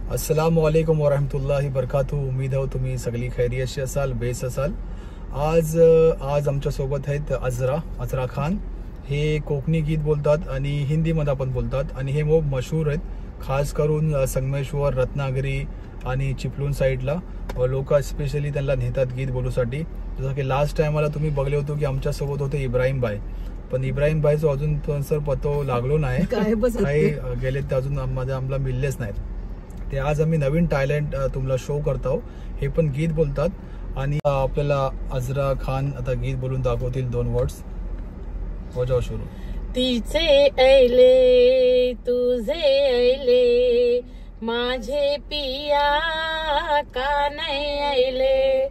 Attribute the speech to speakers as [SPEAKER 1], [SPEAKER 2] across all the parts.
[SPEAKER 1] अस्सलामु अलैकुम वरहमतुल्लाहि बरकातुहू. उम्मीद आहे तुम्ही सगळी खैरियतशी असाल, बेस असाल. आज आमच्या सोबत आहेत अजरा खान. हे कोकणी गीत बोलतात आणि हिंदीमध्ये पण बोलतात आणि हे खूप मशहूर आहेत, खास करून संगमेश्वर, रत्नागिरी आणि चिपळूण साईडला लोक स्पेशली त्यांना नेतात गीत बोलूसाठी. जसं की लास्ट टाइमला तुम्ही बघले होतो की आमच्या सोबत होते इब्राहिम भाई, पण इब्राहिम भाईचं अजून सर पतो लागलो नाही, काही गेले ते अजून आम्हाला मिळलेच नाहीत. ते आज आम्ही नवीन टॅलेंट तुम्हाला शो करतो. हे पण गीत बोलतात आणि आपल्याला अजरा खान आता गीत बोलून दाखवतील 2 वर्ड्स. हो जाओ सुरू.
[SPEAKER 2] तिचे ऐले तुझे ऐले माझे पिया का नाही ऐले,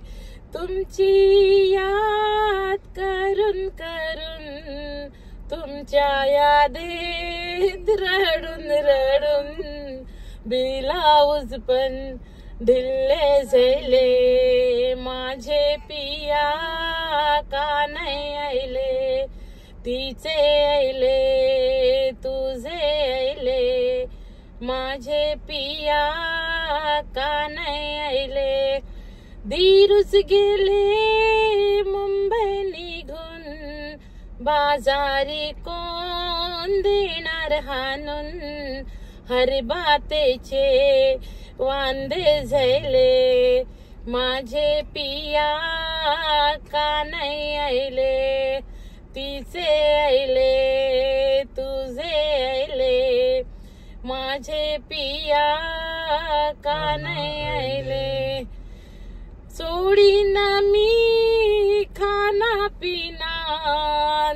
[SPEAKER 2] तुमची याद करून करून तुमच्या यादीत रडून रडून ब्लाऊज पण ढिल्ले झाले, माझे पिया का नाही ऐले, तिचे ऐले तुझे ऐले माझे पिया का नाही ऐले. दिरूच गेले मुंबई निघून, बाजारी कोण देणार हाणून, हर बातेचे वांदे झाले, माझे पिया का नाही ऐले, तिचे ऐले तुझे ऐले माझे पिया का नाही ऐले. सोडीन मी खाना पिना,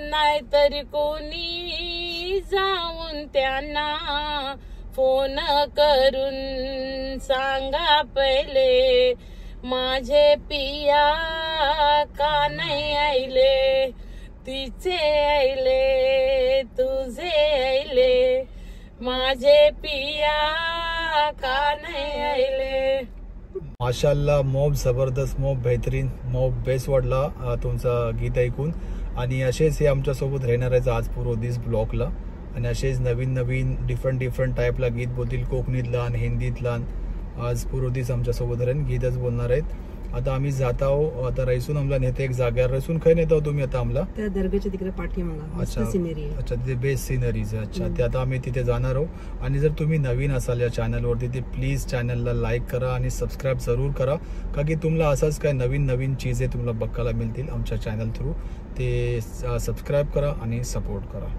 [SPEAKER 2] नाहीतर कोणी जाऊन त्यांना फोन करून सांगा पहिले, माझे पिया का नाही ऐले, तिचे ऐले तुझे ऐले माझे पिया का नाही ऐले.
[SPEAKER 1] माशाल्लाह, मोब जबरदस्त, मोब बेहतरीन, मोब बेस्ट वाटला तुमचं गीत ऐकून. आणि असेच हे आमच्या सोबत राहणार आहे आज पूर्ण दिस ब्लॉगला. आणि असेच नवीन नवीन डिफरंट टाईपला गीत बोलतील, कोकणीतला आणि हिंदीतला. आज पूर्ण दिस आमच्या सोबत राहीन, गीतच बोलणार आहेत. आता आम्ही जात आहो. आता रैसून आम्हाला नेते एक जाग्यावर. रैसून खाई नेता तुम्ही आता आम्हाला
[SPEAKER 3] त्या दर्ग्याच्या तिकडे पाठीमागे
[SPEAKER 1] अच्छा
[SPEAKER 3] सिनरी आहे.
[SPEAKER 1] अच्छा, तिथे बेस्ट सिनरीज आहे. अच्छा, ते आता आम्ही तिथे जाणार आहोत. आणि जर तुम्ही नवीन असाल या चॅनलवरती ते प्लीज चॅनलला लाईक करा आणि सबस्क्राईब जरूर करा, का की तुम्हाला असंच काय नवीन चीजे तुम्हाला बघायला मिळतील आमच्या चॅनल थ्रू. ते सबस्क्राईब करा आणि सपोर्ट करा.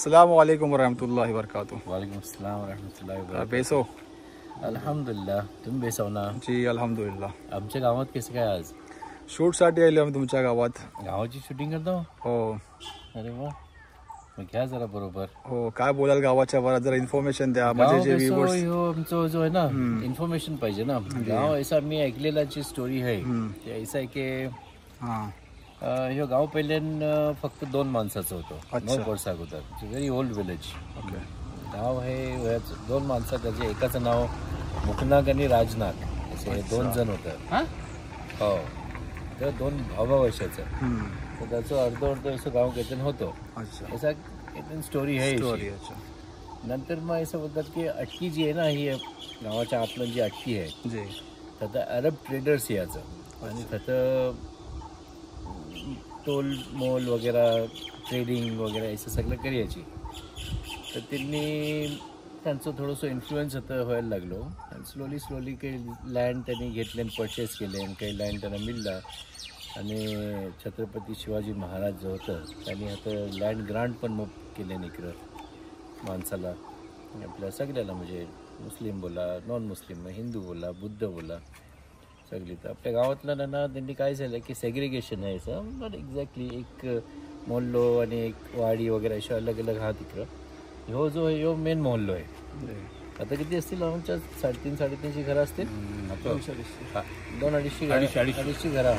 [SPEAKER 1] अस्सलामु अलैकुम वरहमतुल्लाहि वबरकातुहू।
[SPEAKER 4] वालेकुम अस्सलाम वरहमतुल्लाहि वबरकातुहू।
[SPEAKER 1] बेसो
[SPEAKER 4] अल्हम्दुलिल्लाह, तुम्ही बेसाव ना?
[SPEAKER 1] जी अल्हम्दुलिल्लाह.
[SPEAKER 4] आमच्या गावात कसं काय आज?
[SPEAKER 1] शूटसाठी आलो आम्ही तुमच्या गावात.
[SPEAKER 4] गावाची शूटिंग करतो?
[SPEAKER 1] हो
[SPEAKER 4] अरे वा, मग घ्या जरा बरोबर.
[SPEAKER 1] हो, काय बोलाल गावाच्या बद्दल जरा इन्फॉर्मेशन द्या. म्हणजे जे व्ह्यूअर्स
[SPEAKER 4] आमचं जो आहे ना इन्फॉर्मेशन पाहिजे ना. गाव ऐसा मी ऐकलेला जी स्टोरी आहे ते ऐसा आहे की
[SPEAKER 1] हां
[SPEAKER 4] हे गाव पहिल्यान फक्त 2 माणसाचं होतं.
[SPEAKER 1] अच्छा.
[SPEAKER 4] 9 वर्षा अगोदर. Very old village.
[SPEAKER 1] ओके.
[SPEAKER 4] गाव हे 2 माणसं, त्याचे एकाचं नाव मुखनाग आणि राजनाग असे 2 जण होतं. हो, तर 2 भावावशाचं. तर त्याचं अर्ध असं गाव केतन होतं.
[SPEAKER 1] अच्छा.
[SPEAKER 4] ऐसा केतन स्टोरी आहे.
[SPEAKER 1] स्टोरी. अच्छा.
[SPEAKER 4] नंतर मग असं बोलतात की अटकी जी आहे ना, ही गावाच्या आतलं जी अटकी आहे
[SPEAKER 1] जी
[SPEAKER 4] तर अरब ट्रेडर्स याचं आणि त्याचं टोल मोल वगैरे ट्रेडिंग वगैरे असं सगळं करायची. तर त्यांचं थोडंसं इन्फ्लुएन्स होतं व्हायला लागलो आणि स्लोली काही लँड त्यांनी घेतले आणि परचेस केले आणि काही लँड त्यांना मिळला. आणि छत्रपती शिवाजी महाराज जो होतं त्यांनी आता लँड ग्रांट पण मग केले इकडं माणसाला, आपल्या सगळ्याला, म्हणजे मुस्लिम बोला, नॉन मुस्लिम, हिंदू बोला, बुद्ध बोला, सगळी. तर आपल्या गावातलं ना त्यांनी काय झालं की सेग्रिगेशन आहे असं, नॉट एक्झॅक्टली एक मोहल्लो आणि एक वाडी वगैरे अशा अलग अलग हा तिकडं. ह्यो जो आहे ह्यो मेन मोहल्लो आहे. आता किती असतील आमच्या 350-350 घरं असतील. 200-250 घरं.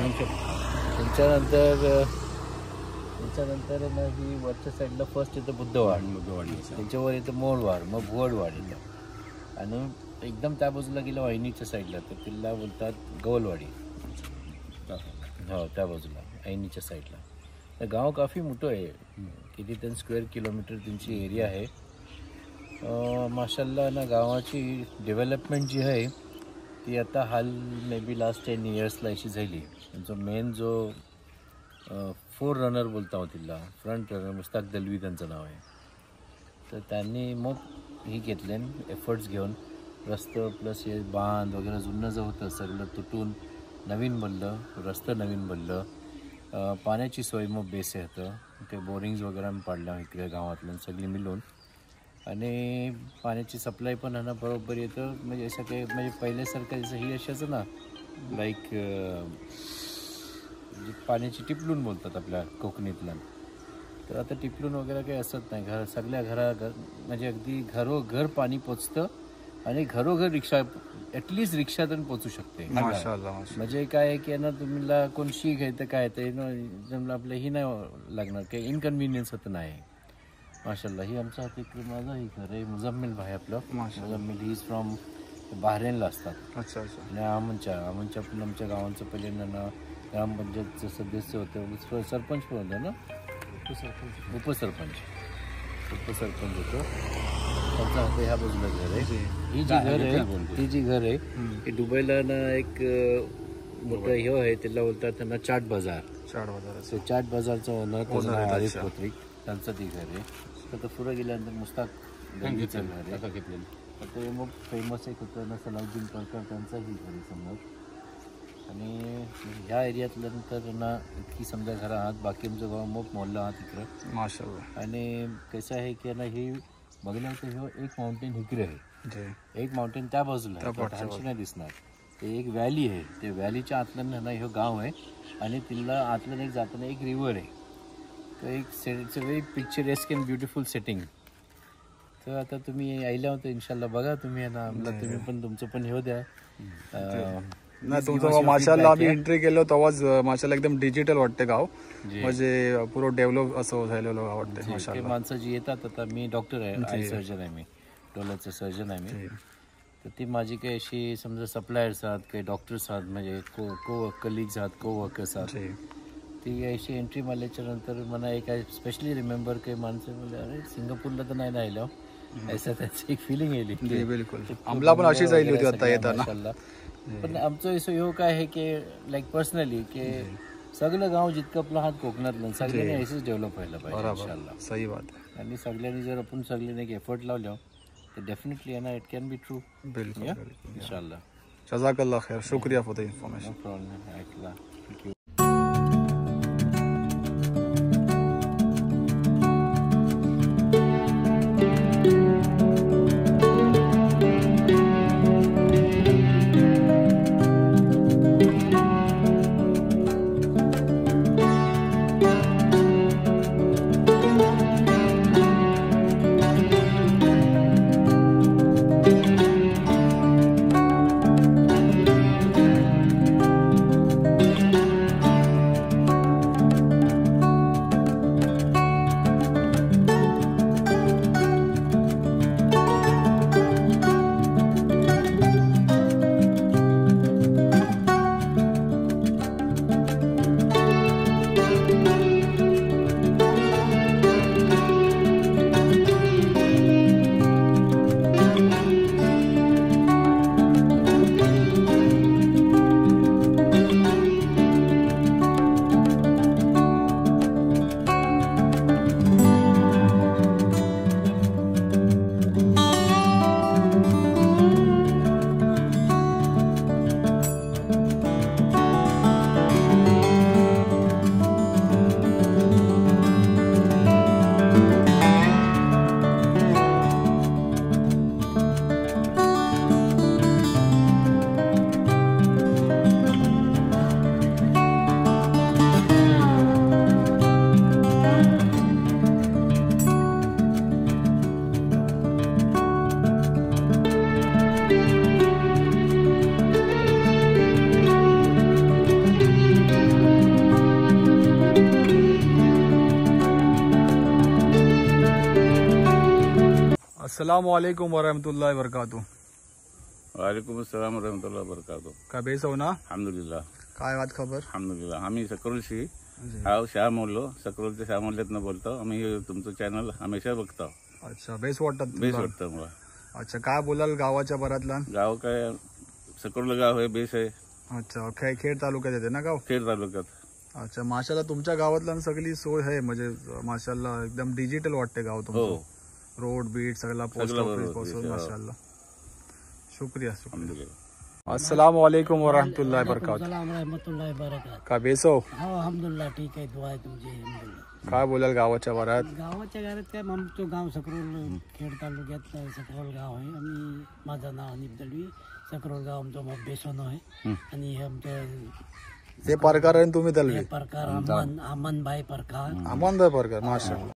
[SPEAKER 4] त्यांच्यानंतर ना ही वरच्या साईडला फर्स्ट येतं बुद्धवाड, त्यांच्यावर येतं मोरवाड, मग भुवडवाड येतं. आणि एकदम त्या बाजूला गेलं ऐनीच्या साईडला तर तिला बोलतात गवलवाडी. हो, त्या बाजूला ऐनीच्या साईडला. तर गाव काफी मोठं आहे, किती त्यांनी स्क्वेअर किलोमीटर त्यांची एरिया आहे. माशाल्लाह ना, गावाची डेव्हलपमेंट जी आहे ती आता हाल मे बी लास्ट 10 इयर्सला अशी झाली. त्यांचा मेन जो फोर रनर बोलता तिला, फ्रंट रनर मुस्ताक दलवी त्यांचं नाव आहे. तर त्यांनी मग ही घेतले एफर्ट्स घेऊन रस्तं प्लस हे बांध वगैरे जुनं जे होतं सगळं तुटून नवीन बनलं, रस्तं नवीन बनलं. पाण्याची सोय मग बेस होतं, ते बोरिंग्स वगैरे पाडल्या इकडे गावातल्या सगळी मिळून. आणि पाण्याची सप्लाय पण आहे ना बरोबर येतं. म्हणजे असं काही म्हणजे पहिल्यासारखं जसं ही अशाचं ना, लाईक पाण्याची टिपलून बोलतात आपल्या कोकणीतल्या. तर आता टिपलून वगैरे काही असत नाही. सगळ्या म्हणजे अगदी घरोघर पाणी पोचतं आणि घरोघर रिक्षा, ॲटलिस्ट रिक्षातून पोचू शकते. म्हणजे काय आहे की ना, तुम्हाला कोण शी घ्यायचं काय ते आपलं ही नाही लागणार, काही इनकन्व्हिनियन्स होतं नाही. माशाल्लाह. ही आमचा इकडे माझाही घर आहे. मुजम्मिल भाई आपलं, मुजम्मिल ही इज फ्रॉम बाहरेनला असतात.
[SPEAKER 1] अच्छा अच्छा.
[SPEAKER 4] आणि आमच्या पण आमच्या गावांचं पहिल्यांदा ग्रामपंचायतचं सदस्य होते, सरपंच पण होते ना, उपसरपंच होतो. त्यांचं आता ह्या बाजूला घर आहे. ही जी घर आहे ही दुबईला ना एक मोठं हे आहे, त्याला बोलतात त्यांना चाट बाजार. चाट बाजारचं ओनर आरिफ कोत्रिक, त्यांचं ती घर आहे. तर पुढं गेल्यानंतर मुस्ताक दलवीचं घर आहे घेतलेलं. तर ते मग फेमस एक होतं ना सलाउद्दीन परकर, त्यांचंही घर आहे समोर. आणि ह्या एरियातल्या नंतर ना इतकी समजा घरं आहात. बाकी आमचं गाव मग मोहल्ला आहात इकडं माशाल्लाह. आणि कसं आहे की ना, ही बघण्याचं हे एक माउंटेन इकडे आहे, एक माउंटेन त्या बाजूला आहे, नाही दिसणार. ते एक व्हॅली आहे, ते व्हॅलीच्या आतलं ना हे गाव आहे. आणि तिला आतलं एक जाताना एक रिव्हर आहे. तर it's a very picturesque and beautiful setting. तर आता तुम्ही यायला होतं इन्शाल्लाह, बघा तुम्ही ना, तुम्ही पण तुमचं पण हे द्या.
[SPEAKER 1] नाही तुमचं माशाल्लाह आम्ही एंट्री केलो तेव्हाच माशाल्लाह एकदम डिजिटल वाटते गाव, म्हणजे पुरो डेव्हलप असं झालेलं वाटतं माशाल्लाह.
[SPEAKER 4] माणसं जी येतात, आता मी डॉक्टर आहे, आय सर्जन आहे, मी डोळ्याचं सर्जन आहे मी. तर ती माझी काही अशी समजा सप्लायर्स आहात, काही डॉक्टर्स आहात, म्हणजे को कलिग्स आहात, को वर्कर्स आहात. ती अशी एंट्री मारल्याच्या नंतर मला एक स्पेशली रिमेंबर काही माणसं म्हणजे अरे सिंगापूरला तर नाही राहिलं, असं त्याची एक फिलिंग येईल.
[SPEAKER 1] बिलकुल आम्हाला पण अशीच राहिली होती आता येताना.
[SPEAKER 4] पण आमचं असं ह्यो काय आहे की लाईक पर्सनली की सगळं गाव जितकं आपलं हात कोकणातलं सगळ्यांनी असेच डेव्हलप व्हायला पाहिजे इन्शाल्लाह.
[SPEAKER 1] सही बात आहे.
[SPEAKER 4] आणि सगळ्यांनी जर आपण सगळ्यांनी एक एफर्ट लावलं तर डेफिनेटली आहे ना, इट कॅन बी ट्रू.
[SPEAKER 1] बिलकुल
[SPEAKER 4] इन्शाल्लाह.
[SPEAKER 1] जजाकल्लाह खैर, शुक्रिया for the information.
[SPEAKER 4] No problem. Thank you.
[SPEAKER 1] अस्सलाम वालेकुम वरहमतुल्लाहि वबरकातुह.
[SPEAKER 5] वालेकुम अस्सलाम वरहमतुल्लाहि वबरकातुह.
[SPEAKER 1] काय बेस हो ना?
[SPEAKER 5] अल्हम्दुलिल्लाह.
[SPEAKER 1] काय वाद खबर?
[SPEAKER 5] अल्हम्दुलिल्लाह. आम्ही सकरोलशी शाह मोल्लो सकरोलच्या शाह मोल्ल्यातनं बोलतो. आम्ही तुमचं चॅनल हमेशा बघतो.
[SPEAKER 1] अच्छा, बेस वाटतात
[SPEAKER 5] बेस
[SPEAKER 1] तुला?
[SPEAKER 5] वाटतं मला.
[SPEAKER 1] अच्छा, काय बोलाल गावाच्या बरातला?
[SPEAKER 5] गाव काय सकरोल गाव आहे, बेस आहे,
[SPEAKER 1] अच्छा, खेड तालुक्यात येते ना गाव?
[SPEAKER 5] खेड तालुक्यात.
[SPEAKER 1] अच्छा, माशाल्लाह तुमच्या गावातला सगळी सोय आहे, म्हणजे माशाल्लाह एकदम डिजिटल वाटते गाव तुमचं.
[SPEAKER 5] हो,
[SPEAKER 1] रोड बीट सगळा पोस्ट
[SPEAKER 5] सगळं
[SPEAKER 1] ऑफिस
[SPEAKER 5] बरोबर,
[SPEAKER 1] पासून.
[SPEAKER 5] हो.
[SPEAKER 1] माशाल्लाह, शुक्रिया शुक्रिया.
[SPEAKER 5] अल्हम्दुलिल्लाह.
[SPEAKER 1] अस्सलाम वालेकुम वरहमतुल्लाहि वबरकातुह.
[SPEAKER 6] सलाम रहमतुल्लाहि वबरकातुह.
[SPEAKER 1] का बेस हो?
[SPEAKER 6] हो अल्हम्दुलिल्लाह ठीक आहे, दुआ आहे तुमची. अल्हम्दुलिल्लाह.
[SPEAKER 1] काय बोलाल गावाच्या बरात?
[SPEAKER 6] गावाच्या घरात काय आमचं गाव सकरोल खेड तालुक्यात सकरोल गाव आहे. आणि माझं नाव हनीफ दलवी. सकरोल गाव आमचं मग बेसोन आहे. आणि हे आमचं
[SPEAKER 1] ते प्रकार आहे तुम्ही तलवी?
[SPEAKER 6] हे प्रकार अमनभाई प्रकार.
[SPEAKER 1] अमनभाई प्रकार, माशाल्लाह.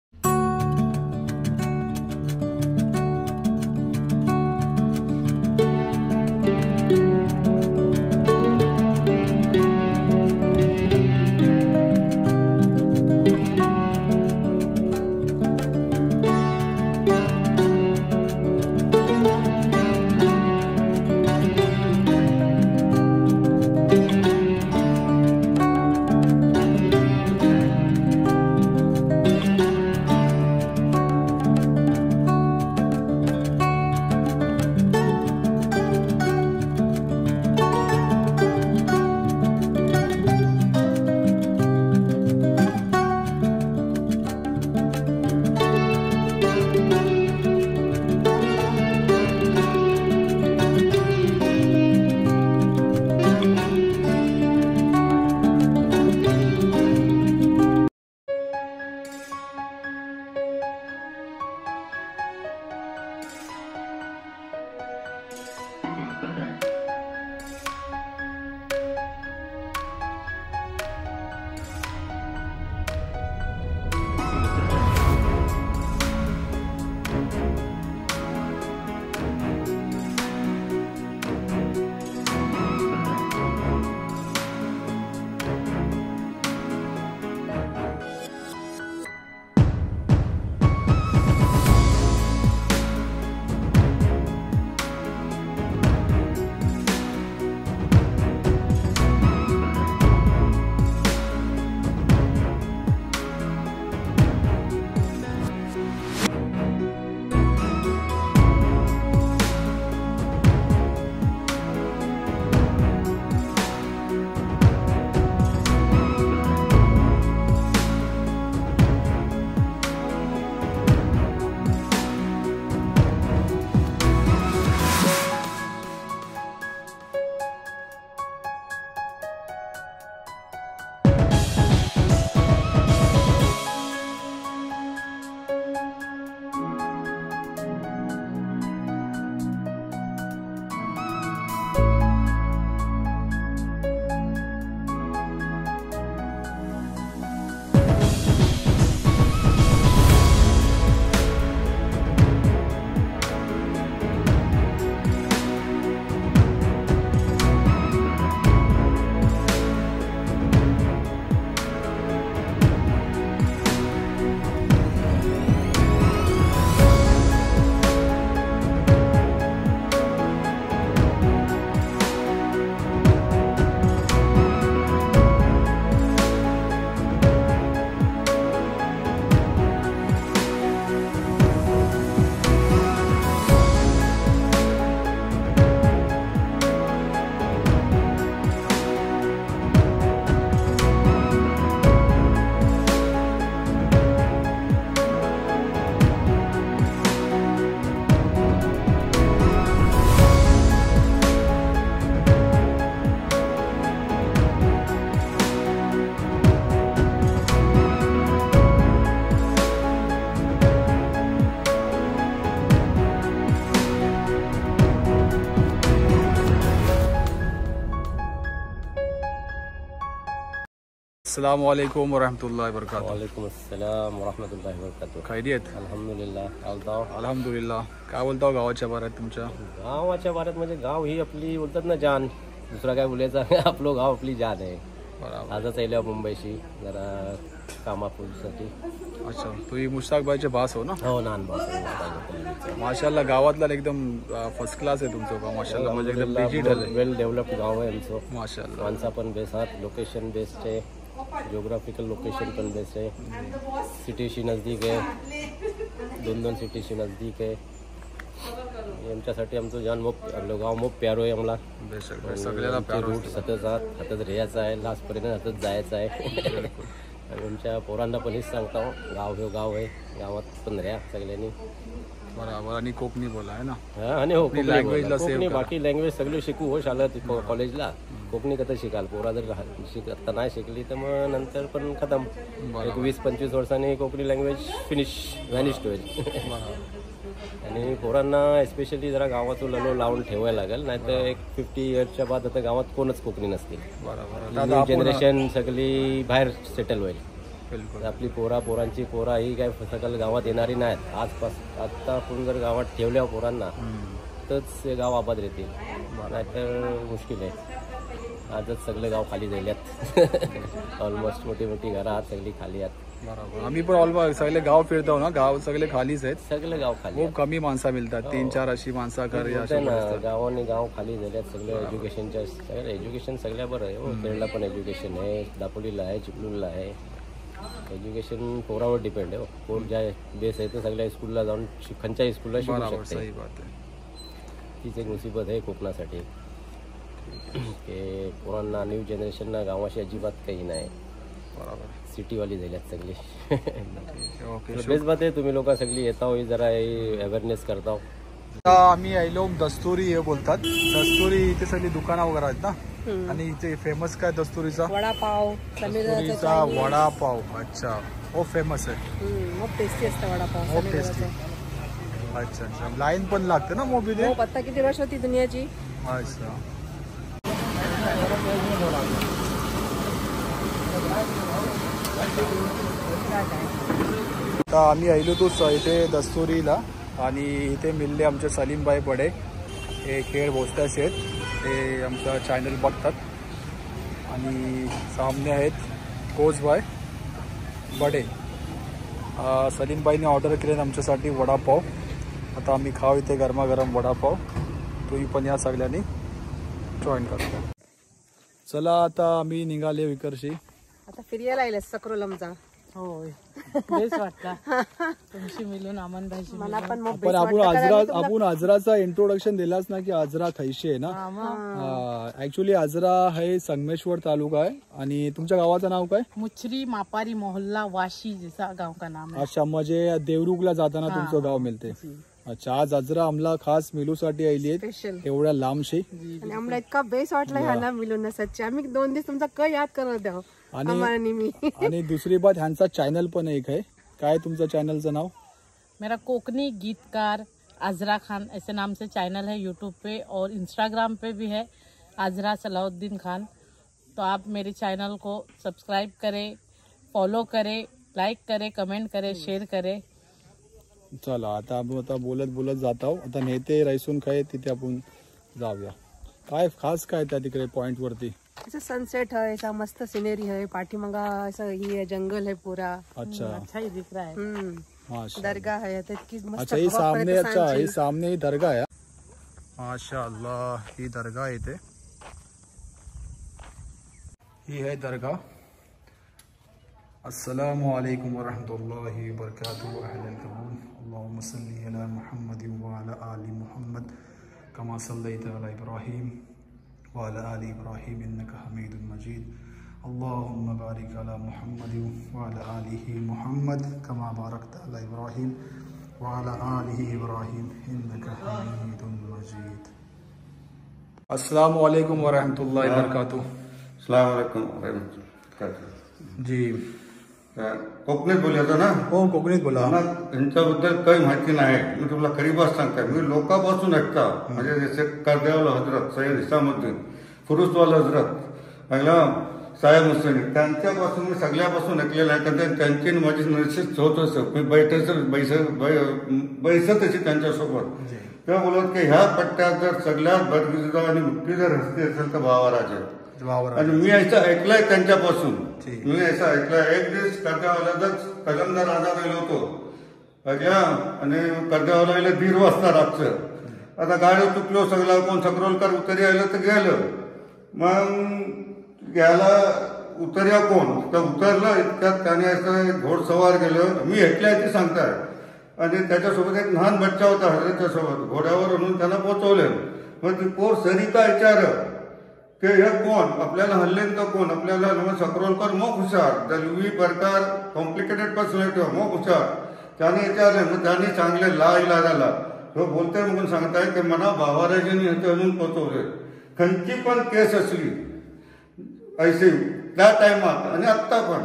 [SPEAKER 1] अस्सलाम वालेकुम वरहमतुल्लाहि वबरकातुह.
[SPEAKER 7] वालेकुम अस्सलाम वरहमतुल्लाहि वबरकातुह.
[SPEAKER 1] खैरियत?
[SPEAKER 7] अल्हम्दुलिल्लाह. बोलताव
[SPEAKER 1] अल्हम्दुलिल्लाह. काय बोलताव गावाच्या बारात तुमच्या?
[SPEAKER 7] गावाच्या बारात म्हणजे गाव ही आपली बोलतात ना जान, दुसरा काय बोलायचं आपलं गाव आपली जान आहे.
[SPEAKER 1] बरोबर.
[SPEAKER 7] आजच आयल्या मुंबईशी जरा कामापूरसाठी.
[SPEAKER 1] अच्छा, तुम्ही मुश्ताक भाईचे बास हो ना?
[SPEAKER 7] हो, लहान भाऊ.
[SPEAKER 1] माशाल्लाह गावातला एकदम फर्स्ट क्लास आहे तुमचं गाव माशाल्लाह, म्हणजे एकदम डिजिटल आहे.
[SPEAKER 7] वेल डेव्हलप्ड गाव आहे आमचं.
[SPEAKER 1] माशाल्लाह.
[SPEAKER 7] माणसा पण बेस्ट आहात, लोकेशन बेस्ट आहे, जिओग्राफिकल लोकेशन पण बेस्ट आहे, सिटीशी नजदीक आहे, 2 सिटीशी नजदीक आहे. आमच्यासाठी आमचं जान गाव मोप प्यारो आहे आम्हाला.
[SPEAKER 1] सगळ्याला
[SPEAKER 7] रूट सतत हातात राहायचं आहे, लास्टपर्यंत हातात जायचं आहे. आणि आमच्या पोरांना पण हेच सांगता गाव हे गाव आहे, गावात पण राहा सगळ्यांनी.
[SPEAKER 1] बरोबर. आणि कोकणी बोला आहे ना?
[SPEAKER 7] आणि हो,
[SPEAKER 1] लँग्वेजला
[SPEAKER 7] कोकणी बाकी लँग्वेज सगळे शिकू हो शाळेत कॉलेजला. कोकणी कसं शिकाल, पोरा जर आता नाही शिकली तर मग नंतर पण खतम. एक 20-25 वर्षांनी कोकणी लँग्वेज फिनिश व्हॅनिश्ड होईल. आणि पोरांना एस्पेशली जरा गावातून लावून ठेवायला लागेल, नाहीतर एक 50 इयर्सच्या बाद आता गावात कोणच कोकणी नसतील. न्यू जनरेशन सगळी बाहेर सेटल होईल. आपली पोरांची पोरा ही काय सगळं गावात येणारी नाहीत. आता आपण जर गावात ठेवल्या पोरांना तरच गाव आबाद राहतील, नाहीतर मुश्किल आहे. आजच सगळे गाव खाली झाल्यात. ऑलमोस्ट मोठी घरं सगळी खाली आहेत.
[SPEAKER 1] बरोबर. आम्ही पण ऑलमोस्ट सगळे गाव फिरतो ना, गाव सगळे खालीच आहेत.
[SPEAKER 7] सगळे गाव खाली,
[SPEAKER 1] खूप कमी माणसं मिळतात. 3-4 अशी माणसं
[SPEAKER 7] गावाने गाव खाली झाल्यात सगळे. एज्युकेशनच्या सगळं एज्युकेशन सगळ्या बरं आहे. केरळला पण एज्युकेशन आहे, दापोलीला आहे, चिपळूणला आहे. एज्युकेशन पोरावर डिपेंड आहे. पोर ज्या बेस आहे तर सगळ्या स्कूलला जाऊन खंच्या स्कूलला शिकू शकते. तीच एक मुसीबत आहे कोकणासाठी, की पोरांना न्यू जनरेशनना गावाशी अजिबात काही नाही.
[SPEAKER 1] बरोबर.
[SPEAKER 7] सिटीवाली झाल्यात सगळी. बेस्ट बात आहे, तुम्ही लोक सगळी येता होई जरा अवेअरनेस करता.
[SPEAKER 1] आम्ही आयलो दस्तुरी हे बोलतात. दस्तुरी इथे सगळी दुकानं वगैरे आहेत ना, आणि इथे फेमस काय दस्तुरीचा?
[SPEAKER 3] वडापाव.
[SPEAKER 1] दस्तुरीचा वडापाव. अच्छा, हो फेमस आहे.
[SPEAKER 3] खूप टेस्टी असतं वडापाव.
[SPEAKER 1] खूप टेस्टी. अच्छा अच्छा. लाईन पण लागते ना मोबी ते?
[SPEAKER 3] आता किती वर्ष होती दुनियाची.
[SPEAKER 1] अच्छा. आता आम्ही आलो तो इथे दस्तुरीला, आणि इथे मिळले आमचे सलीमबाई बडे. हे खेळ भोसल्याचे आहेत, ते आमचा चॅनल बघतात. आणि सामने आहेत कोचबाई बडे. सलीमबाईने ऑर्डर केले आमच्यासाठी वडापाव. आता आम्ही खाऊ इथे गरमागरम वडापाव. तुम्ही पण या सगळ्यांनी जॉईन करतो. चला आता आम्ही निघाले विकरशी.
[SPEAKER 3] आता फिरायला आले सक्रोलमचा.
[SPEAKER 2] होय, बेस वाटला तुमशी मिळून, अमनभाईशी
[SPEAKER 3] मला पण मग
[SPEAKER 1] पण आपण आजराचा इंट्रोडक्शन दिलाच ना, की आजरा खैशी आहे ना. ऍक्च्युली आजरा हे संगमेश्वर तालुका आहे. आणि तुमच्या गावाचं नाव काय?
[SPEAKER 2] मुचरी मापारी मोहल्ला वाशी जैसा गाव का नाम है.
[SPEAKER 1] अच्छा, म्हणजे देवरुखला जाताना तुमचं गाव मिळते. अच्छा, आज आजरा आम्हाला खास मिलूसाठी आली आहे, एवढ्या लांबशी.
[SPEAKER 3] आणि आम्हाला इतका बेस वाटला ह्याला मिळून सच्ची. आम्ही 2 दिवस तुमचा क याद करत द्या.
[SPEAKER 1] आणि दुसरी बात, ह्यांचा चॅनल पण एक आहे. काय तुमचं चॅनलचं नाव?
[SPEAKER 2] मेरा कोकनी गीतकार आजरा खान ऐसे नाम से चैनल है यूट्यूब पे, और इंस्टाग्राम पे भी है आजरा सलाउद्दीन खान. तो आप मेरे चैनल को सब्सक्राइब करें, फॉलो करें, लाइक करें, कमेंट करें, शेअर करें.
[SPEAKER 1] चला आता बोलत जात आहोत. आता नेते रैसून काय तिथे आपण जाऊया. काय खास काय त्या तिकडे पॉइंट वरती?
[SPEAKER 3] सनसेट है, ऐसा मस्त सीनरी है, पाठीमागा ऐसा ये जंगल है पूरा.
[SPEAKER 2] अच्छा ही दिख रहा है.
[SPEAKER 3] दरगाह है.
[SPEAKER 1] अच्छा, ये सामने. अच्छा, ये सामने ही दरगाह है. माशाअल्लाह, ही दरगाह इथे. ही है दरगाह. अस्सलामु अलैकुम व रहमतुल्लाहि व बरकातुहू. अहलन कबूल. अल्लाहुम्मा सल्ली अला मुहम्मद व अला आलि मुहम्मद कमा सल्लैता अला इब्राहीम व अला आलि इब्राहीम इन्नका हमीदुम मजीद. अल्लाहुम्मा बारिक अला मुहम्मद व अला आलिहि मुहम्मद कमा बारकता अला इब्राहीम व अला आलिहि इब्राहीम इन्नका हमीदुम मजीद. अस्सलामु अलैकुम व रहमतुल्लाहि व बरकातुहू.
[SPEAKER 8] अस्सलाम वालेकुम व रहमतुल्लाह.
[SPEAKER 1] जी,
[SPEAKER 8] कोकणीत बोलायचं ना?
[SPEAKER 1] हो, कोकणीत बोला.
[SPEAKER 8] मला त्यांच्याबद्दल काही माहिती नाही. मी तुला खरीबात सांगते. मी लोकांपासून ऐकता, म्हणजे जसे करदेवाला हजरत सय्यद हिसामुद्दीन, फुरुसवाला हजरत, पहिला साहेब मुस्लिम, त्यांच्यापासून मी सगळ्यापासून ऐकलेलं आहे. कारण त्यांची माझी निश्चित होत असं. मी बैसत अशी त्यांच्यासोबत. तेव्हा बोलत की ह्या पट्ट्यात जर सगळ्यात बदगुजरा आणि मुक्ती जर हस्ती असेल तर भावाराजे.
[SPEAKER 1] वावर
[SPEAKER 8] आणि मी याचं ऐकलंय त्यांच्यापासून. मी असं ऐकलंय. एक दिवस कर्द्यावाल्यातच कलमदार राजा गेलो होतो आणि कर्द्यावाला 1:30 वाजता रातचं. आता गाडी चुकलो सगळं. कोण सकरोलकर उतरी आलं तर गेलं. मग घ्यायला उतर्या कोण तर उतरलं. इतक्यात त्याने असं घोडसवार गेलं. मी ऐकलंय ते सांगताय. आणि त्याच्यासोबत एक लहान बच्चा होता हजरतच्या सोबत. घोड्यावर आणून त्यांना पोचवलं. मग ती पोर सरिता विचार की हे कोण आपल्याला हल्लेन तर कोण आपल्याला सकरोलकर मोग हुशार दलवी प्रकार कॉम्प्लिकेटेड पर्सनॅलिटी मोग हुशार त्याने विचारले. मग त्यांनी चांगले ला इलाजाला तो बोलतोय म्हणून सांगताय की मला भावाराजींनी इथे आणून पोचवले. खंची पण केस असली ऐसे त्या टायमात आणि आत्ता पण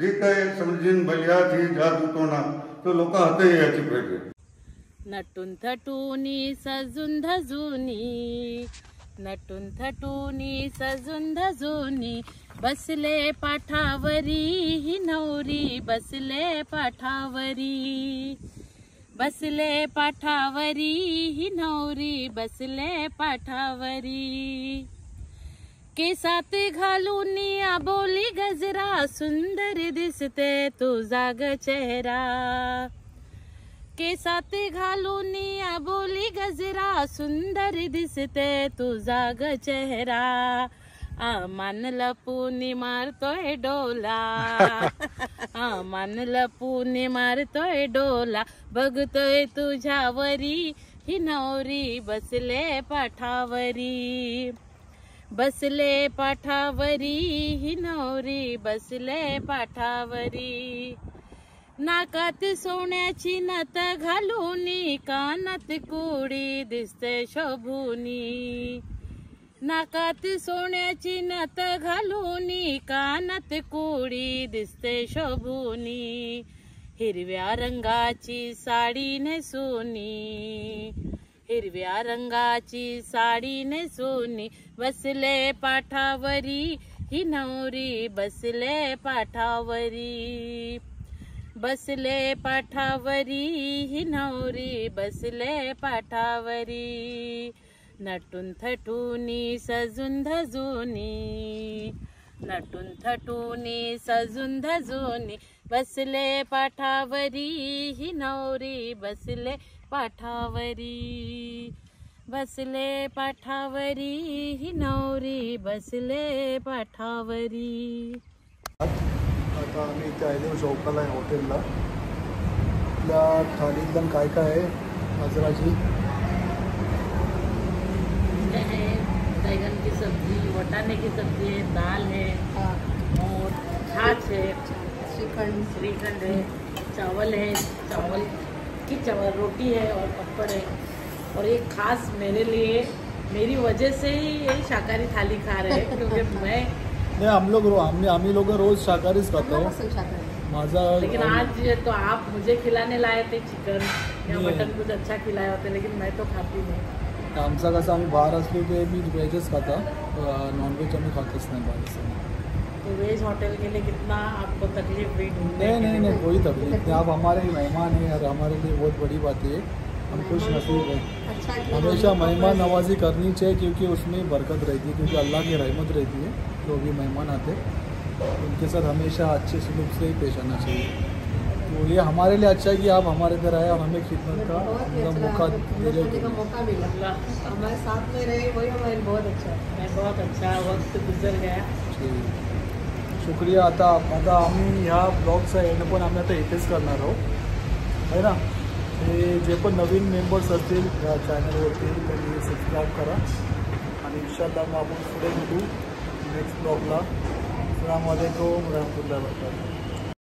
[SPEAKER 8] जी काही समजीन बलियात ही जादू टोना तो लोक हातही याची पाहिजे.
[SPEAKER 2] नटून थटूनी सजून धजूनी नटून थटूनी सजून धजूनी बसले पाठावरी ही नवरी बसले पाठावरी बसले पाठावरी ही नवरी बसले पाठावरी केसात घालून आबोली गजरा सुंदर दिसते तुझा ग चेहरा केसात घालून आबोली गजरा सुंदर दिसते तुझा ग चेहरा मान लपून मारतोय डोला मान लपून मारतोय डोला बघतोय तुझ्यावरी ही नवरी बसले पाठावरी बसले पाठावरी ही नवरी बसले पाठावरी नाकात सोन्याची नथ घालूनी कानात कुडी दिसते शोभूनी नाकात सोन्याची नथ घालूनी कानात कुडी दिसते शोभूनी हिरव्या रंगाची साडी नेसूनी हिरव्या रंगाची साडी नेसूनी बसले पाठावरी ही नवरी बसले पाठावरी बसले पाठावरी ही नवरी बसले पाठावरी नटून थटूनी सजून धजूनी नटून थटूनी सजून धजूनी बसले पाठावरी ही नवरी बसले पाठावरी बसले पाठावरी ही नवरी बसले पाठावरी.
[SPEAKER 1] आता आम्ही इथे आयदेव चौकाला आहे हॉटेलला. आपल्या थालीतलं काय काय आहे आजराची
[SPEAKER 2] है बैगन की सब्जी वटाने की सब्जी है दाल है और छाछ है श्रीखंड है चावल है चावल की रोटी है और पापड़ है और एक खास मेरे लिए मेरी वजह से ही ये शाकाहारी थाली खा रहे हैं क्योंकि मैं
[SPEAKER 1] नहीं हम लोग रोज शाकाहारीच खातो माझा.
[SPEAKER 2] लेकिन आज तो आप मुझे खिलाने लाए थे चिकन या मटन कुछ अच्छा खिलाए होते लेकिन मैं तो खाती नहीं.
[SPEAKER 1] आमचा कसं आम्ही बाहेर असलो की मी व्हेजच खाता नॉनव्हेज आम्ही खातच नाही बाहेर.
[SPEAKER 2] तो वेज होटल के लिए कितना आपको तकलीफ हुई?
[SPEAKER 1] नहीं कोई तकलीफ नहीं. आप हमारे मेहमान हैं और हमारे लिए बहुत बड़ी बात है. हम खुश नसीब हैं. हमेशा मेहमान नवाजी करनी चाहिए क्योंकि उसमें बरकत रहती है क्योंकि अल्लाह की रहमत रहती है. जो भी मेहमान आते उनके साथ हमेशा अच्छे सलूक से ही पेश आना चाहिए. तो ये हमारे लिए अच्छा है कि आप हमारे घर आए और हमें खिदमत का मौका दे रहे हो.
[SPEAKER 3] मौका मिला हमारे साथ में रहे वही हमारे लिए बहुत अच्छा है.
[SPEAKER 2] मैं बहुत अच्छा वक्त गुजर गया.
[SPEAKER 1] शुक्रिया. आता आम्ही ह्या ब्लॉगचा एंड पण आम्ही आता इथेच करणार आहोत आहे ना. हे जे पण नवीन मेंबर्स असतील या चॅनलवरती त्यांनी सबस्क्राईब करा आणि इंशाअल्लाह मग आपण पुढे भेटू नेक्स्ट ब्लॉगला. अस्सलामु अलैकुम रहमतुल्लाहि व बरकातुहू.